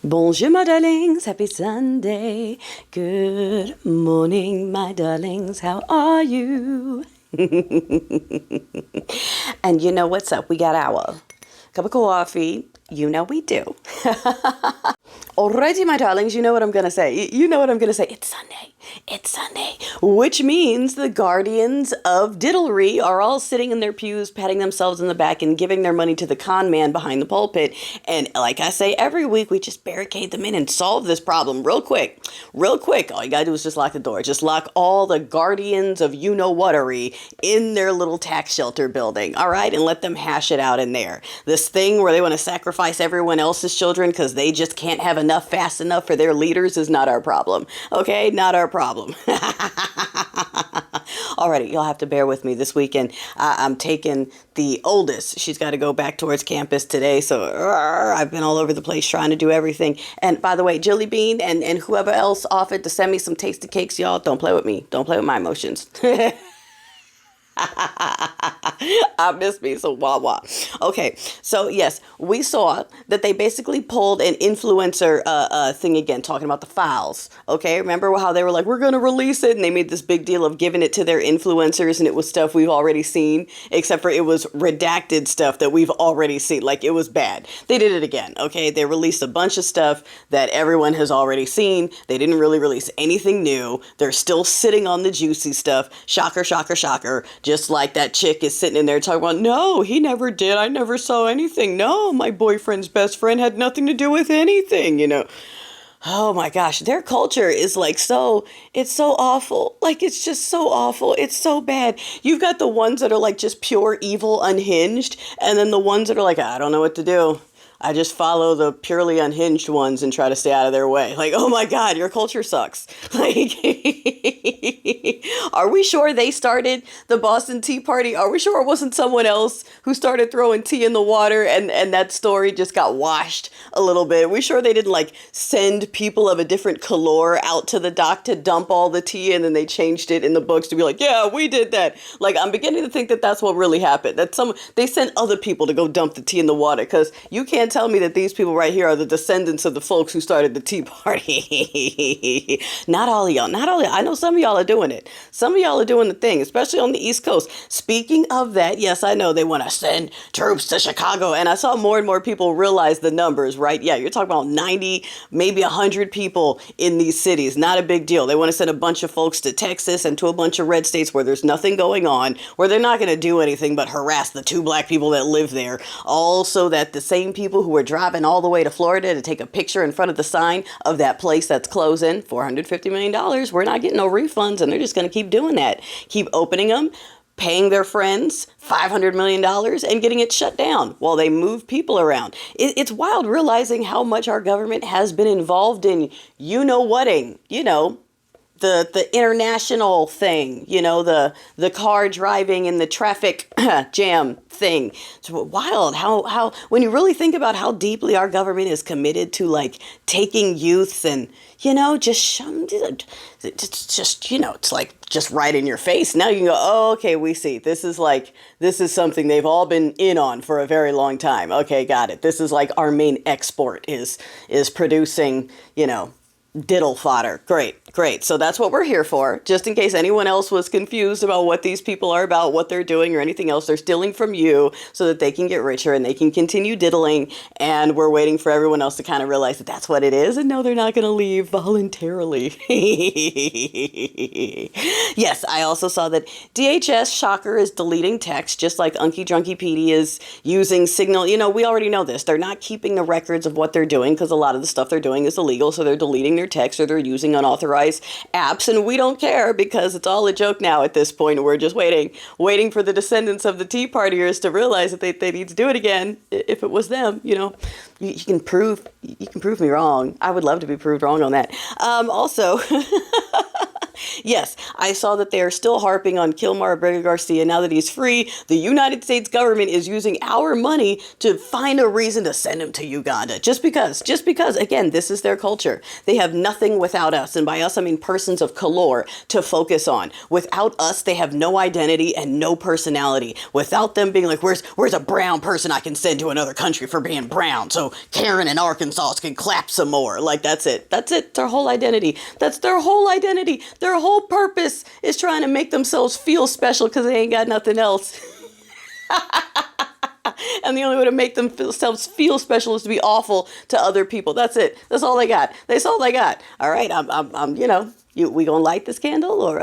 Bonjour, my darlings. Happy Sunday. Good morning, my darlings. How are you? And you know what's up? We got our cup of coffee. You know we do. Alrighty, my darlings, you know what I'm going to say. You know what I'm going to say. It's Sunday. It's Sunday. Which means the guardians of diddlery are all sitting in their pews, patting themselves in the back and giving their money to the con man behind the pulpit. And like I say, every week we just barricade them in and solve this problem real quick. Real quick. All you got to do is just lock the door. Just lock all the guardians of you-know-whatery in their little tax shelter building. All right? And let them hash it out in there. This thing where they want to sacrifice everyone else's children because they just can't have enough fast enough for their leaders is not our problem. Okay? Not our problem. Alrighty, you'll have to bear with me this weekend. I'm taking the oldest. She's got to go back towards campus today. So I've been all over the place trying to do everything. And by the way, Jelly Bean and whoever else offered to send me some tasty cakes, y'all, don't play with me. Don't play with my emotions. I miss me some Wawa. Okay, so yes, we saw that they basically pulled an influencer thing again, talking about the files. Okay, remember how they were like, we're going to release it, and they made this big deal of giving it to their influencers, and it was stuff we've already seen, except for it was redacted stuff that we've already seen. Like, it was bad. They did it again. Okay, they released a bunch of stuff that everyone has already seen. They didn't really release anything new. They're still sitting on the juicy stuff. Shocker, shocker, shocker. Just like that chick is sitting in there talking about, no, he never did. I never saw anything. No, my boyfriend's best friend had nothing to do with anything, you know. Oh my gosh, their culture is like it's so awful. Like, it's just so awful. It's so bad. You've got the ones that are like just pure evil, unhinged, and then the ones that are like, I don't know what to do. I just follow the purely unhinged ones and try to stay out of their way. Like, oh my God, your culture sucks. Like, are we sure they started the Boston Tea Party? Are we sure it wasn't someone else who started throwing tea in the water and that story just got washed a little bit? Are we sure they didn't like send people of a different color out to the dock to dump all the tea and then they changed it in the books to be like, yeah, we did that. Like, I'm beginning to think that that's what really happened. That they sent other people to go dump the tea in the water, because you can't tell me that these people right here are the descendants of the folks who started the Tea Party. Not all of y'all. Not all of y'all. I know some of y'all are doing it. Some of y'all are doing the thing, especially on the East Coast. Speaking of that, yes, I know they want to send troops to Chicago. And I saw more and more people realize the numbers, right? Yeah, you're talking about 90, maybe 100 people in these cities. Not a big deal. They want to send a bunch of folks to Texas and to a bunch of red states where there's nothing going on, where they're not going to do anything but harass the 2 black people that live there. Also, that the same people who were driving all the way to Florida to take a picture in front of the sign of that place that's closing, $450 million, we're not getting no refunds, and they're just going to keep doing that. Keep opening them, paying their friends $500 million and getting it shut down while they move people around. It's wild realizing how much our government has been involved in you-know-whating, the international thing, the car driving in the traffic jam thing. It's wild how when you really think about how deeply our government is committed to like taking youths and, it's like just right in your face. Now you can go, oh, okay, we see. This is something they've all been in on for a very long time. Okay, got it. This is like our main export is producing, diddle fodder. Great. So that's what we're here for. Just in case anyone else was confused about what these people are about, what they're doing or anything else, they're stealing from you so that they can get richer and they can continue diddling. And we're waiting for everyone else to kind of realize that that's what it is. And no, they're not going to leave voluntarily. Yes, I also saw that DHS, shocker, is deleting text, just like Unky Drunky PD is using Signal. We already know this. They're not keeping the records of what they're doing because a lot of the stuff they're doing is illegal. So they're deleting their text or they're using unauthorized apps, and we don't care because it's all a joke now at this point. We're just waiting for the descendants of the Tea Partiers to realize that they need to do it again. If it was them, you can prove me wrong. I would love to be proved wrong on that. Also, Yes, I saw that they are still harping on Kilmar Garcia now that he's free. The United States government is using our money to find a reason to send him to Uganda. Just because, again, this is their culture. They have nothing without us. And by us, I mean persons of color to focus on. Without us, they have no identity and no personality. Without them being like, where's a brown person I can send to another country for being brown so Karen in Arkansas can clap some more. Like, that's it. That's it. Their whole identity. That's their whole identity. Their whole purpose is trying to make themselves feel special because they ain't got nothing else. And the only way to make themselves feel special is to be awful to other people. That's it. That's all they got. That's all they got. All right. We gonna light this candle or